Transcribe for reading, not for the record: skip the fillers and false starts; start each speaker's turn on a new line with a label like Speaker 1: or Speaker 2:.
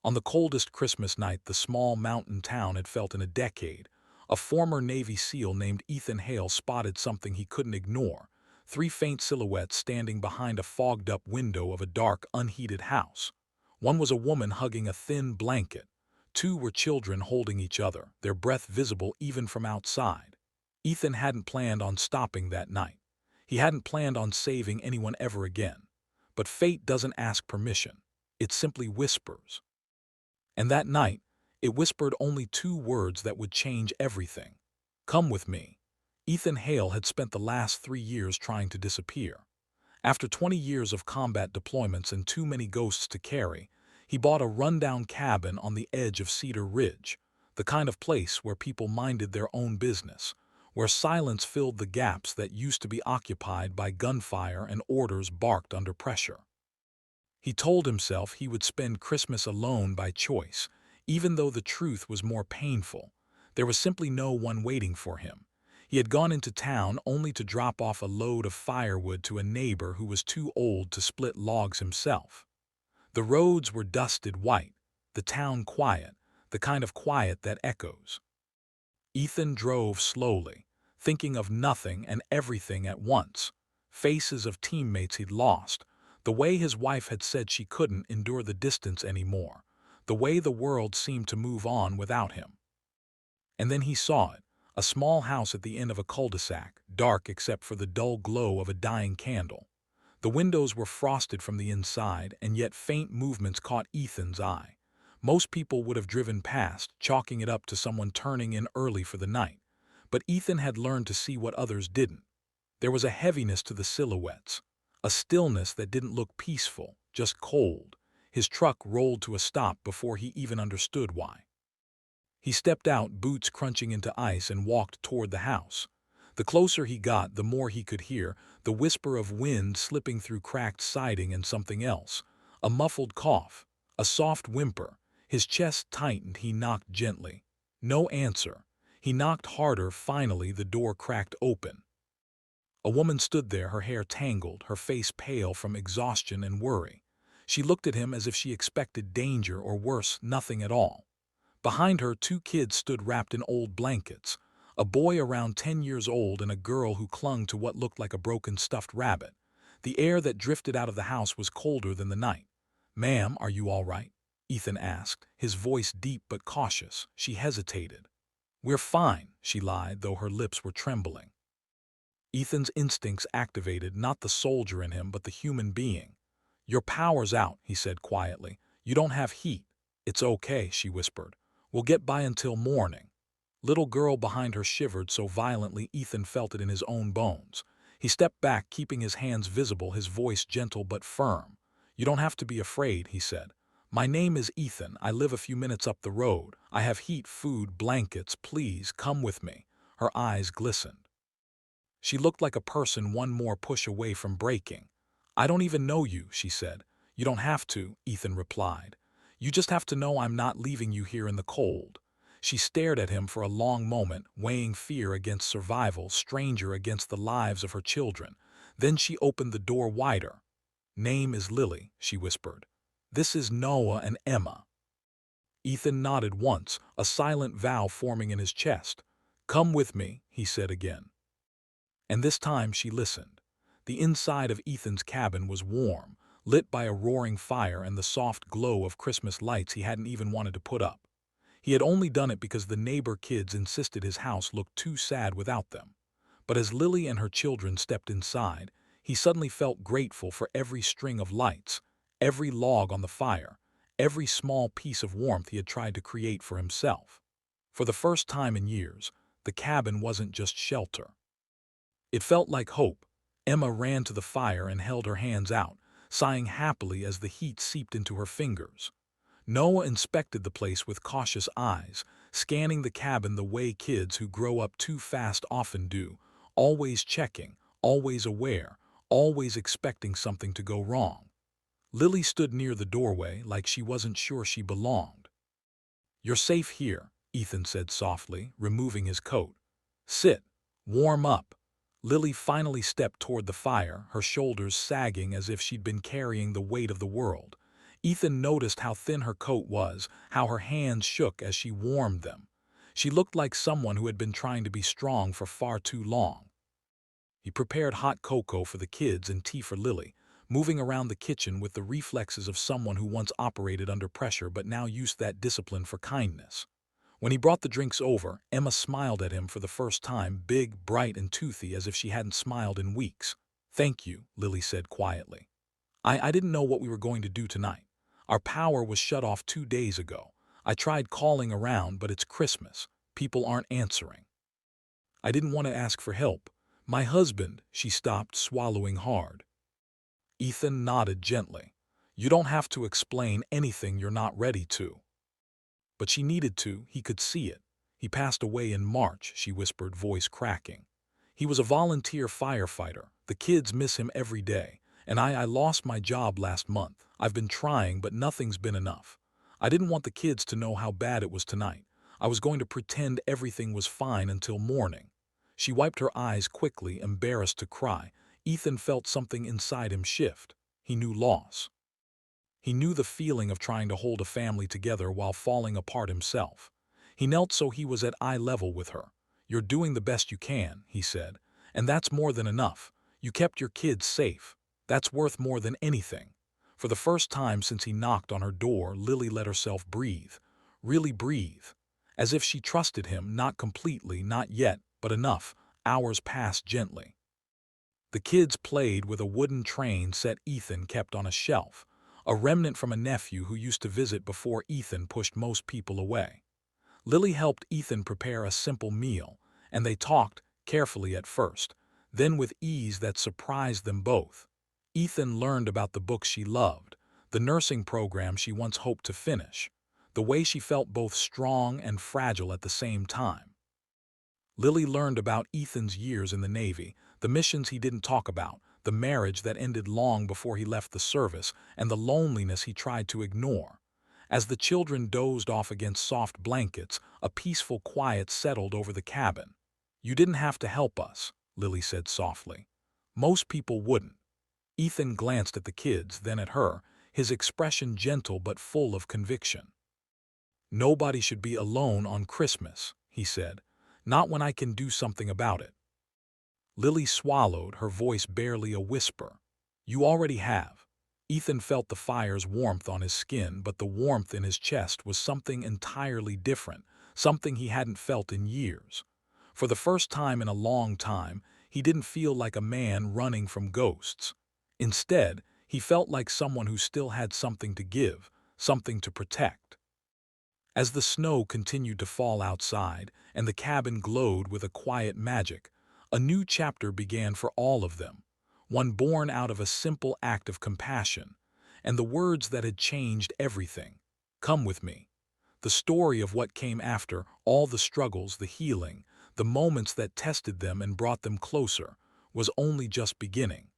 Speaker 1: On the coldest Christmas night the small mountain town had felt in a decade, a former Navy SEAL named Ethan Hale spotted something he couldn't ignore: three faint silhouettes standing behind a fogged-up window of a dark, unheated house. One was a woman hugging a thin blanket. Two were children holding each other, their breath visible even from outside. Ethan hadn't planned on stopping that night. He hadn't planned on saving anyone ever again. But fate doesn't ask permission. It simply whispers. And that night, it whispered only two words that would change everything. "Come with me." Ethan Hale had spent the last 3 years trying to disappear. After 20 years of combat deployments and too many ghosts to carry, he bought a rundown cabin on the edge of Cedar Ridge, the kind of place where people minded their own business, where silence filled the gaps that used to be occupied by gunfire and orders barked under pressure. He told himself he would spend Christmas alone by choice, even though the truth was more painful. There was simply no one waiting for him. He had gone into town only to drop off a load of firewood to a neighbor who was too old to split logs himself. The roads were dusted white, the town quiet, the kind of quiet that echoes. Ethan drove slowly, thinking of nothing and everything at once. Faces of teammates he'd lost, the way his wife had said she couldn't endure the distance anymore, the way the world seemed to move on without him. And then he saw it, a small house at the end of a cul-de-sac, dark except for the dull glow of a dying candle. The windows were frosted from the inside, and yet faint movements caught Ethan's eye. Most people would have driven past, chalking it up to someone turning in early for the night. But Ethan had learned to see what others didn't. There was a heaviness to the silhouettes, a stillness that didn't look peaceful, just cold. His truck rolled to a stop before he even understood why. He stepped out, boots crunching into ice, and walked toward the house. The closer he got, the more he could hear: the whisper of wind slipping through cracked siding and something else. A muffled cough, a soft whimper. His chest tightened. He knocked gently. No answer. He knocked harder. Finally, the door cracked open. A woman stood there, her hair tangled, her face pale from exhaustion and worry. She looked at him as if she expected danger, or worse, nothing at all. Behind her, two kids stood wrapped in old blankets, a boy around 10 years old and a girl who clung to what looked like a broken stuffed rabbit. The air that drifted out of the house was colder than the night. "Ma'am, are you all right?" Ethan asked, his voice deep but cautious. She hesitated. "We're fine," she lied, though her lips were trembling. Ethan's instincts activated, not the soldier in him, but the human being. "Your power's out," he said quietly. "You don't have heat." "It's okay," she whispered. "We'll get by until morning." Little girl behind her shivered so violently Ethan felt it in his own bones. He stepped back, keeping his hands visible, his voice gentle but firm. "You don't have to be afraid," he said. "My name is Ethan. I live a few minutes up the road. I have heat, food, blankets. Please, come with me." Her eyes glistened. She looked like a person one more push away from breaking. "I don't even know you," she said. "You don't have to," Ethan replied. "You just have to know I'm not leaving you here in the cold." She stared at him for a long moment, weighing fear against survival, stranger against the lives of her children. Then she opened the door wider. "Name is Lily," she whispered. "This is Noah and Emma." Ethan nodded once, a silent vow forming in his chest. "Come with me," he said again. And this time she listened. The inside of Ethan's cabin was warm, lit by a roaring fire and the soft glow of Christmas lights he hadn't even wanted to put up. He had only done it because the neighbor kids insisted his house looked too sad without them. But as Lily and her children stepped inside, he suddenly felt grateful for every string of lights, every log on the fire, every small piece of warmth he had tried to create for himself. For the first time in years, the cabin wasn't just shelter. It felt like hope. Emma ran to the fire and held her hands out, sighing happily as the heat seeped into her fingers. Noah inspected the place with cautious eyes, scanning the cabin the way kids who grow up too fast often do, always checking, always aware, always expecting something to go wrong. Lily stood near the doorway like she wasn't sure she belonged. "You're safe here," Ethan said softly, removing his coat. "Sit. Warm up." Lily finally stepped toward the fire, her shoulders sagging as if she'd been carrying the weight of the world. Ethan noticed how thin her coat was, how her hands shook as she warmed them. She looked like someone who had been trying to be strong for far too long. He prepared hot cocoa for the kids and tea for Lily, moving around the kitchen with the reflexes of someone who once operated under pressure but now used that discipline for kindness. When he brought the drinks over, Emma smiled at him for the first time, big, bright, and toothy, as if she hadn't smiled in weeks. "Thank you," Lily said quietly. I didn't know what we were going to do tonight. Our power was shut off 2 days ago. I tried calling around, but it's Christmas. People aren't answering. I didn't want to ask for help. My husband," she stopped, swallowing hard. Ethan nodded gently. "You don't have to explain anything you're not ready to." But she needed to, he could see it. "He passed away in March," she whispered, voice cracking. "He was a volunteer firefighter. The kids miss him every day. And I lost my job last month. I've been trying, but nothing's been enough. I didn't want the kids to know how bad it was tonight. I was going to pretend everything was fine until morning." She wiped her eyes quickly, embarrassed to cry. Ethan felt something inside him shift. He knew loss. He knew the feeling of trying to hold a family together while falling apart himself. He knelt so he was at eye level with her. "You're doing the best you can," he said, "and that's more than enough. You kept your kids safe. That's worth more than anything." For the first time since he knocked on her door, Lily let herself breathe. Really breathe. As if she trusted him, not completely, not yet, but enough. Hours passed gently. The kids played with a wooden train set Ethan kept on a shelf, a remnant from a nephew who used to visit before Ethan pushed most people away. Lily helped Ethan prepare a simple meal, and they talked, carefully at first, then with ease that surprised them both. Ethan learned about the books she loved, the nursing program she once hoped to finish, the way she felt both strong and fragile at the same time. Lily learned about Ethan's years in the Navy, the missions he didn't talk about, the marriage that ended long before he left the service, and the loneliness he tried to ignore. As the children dozed off against soft blankets, a peaceful quiet settled over the cabin. "You didn't have to help us," Lily said softly. "Most people wouldn't." Ethan glanced at the kids, then at her, his expression gentle but full of conviction. "Nobody should be alone on Christmas," he said. "Not when I can do something about it." Lily swallowed, her voice barely a whisper. "You already have." Ethan felt the fire's warmth on his skin, but the warmth in his chest was something entirely different, something he hadn't felt in years. For the first time in a long time, he didn't feel like a man running from ghosts. Instead, he felt like someone who still had something to give, something to protect. As the snow continued to fall outside and the cabin glowed with a quiet magic, a new chapter began for all of them, one born out of a simple act of compassion, and the words that had changed everything. "Come with me." The story of what came after, all the struggles, the healing, the moments that tested them and brought them closer, was only just beginning.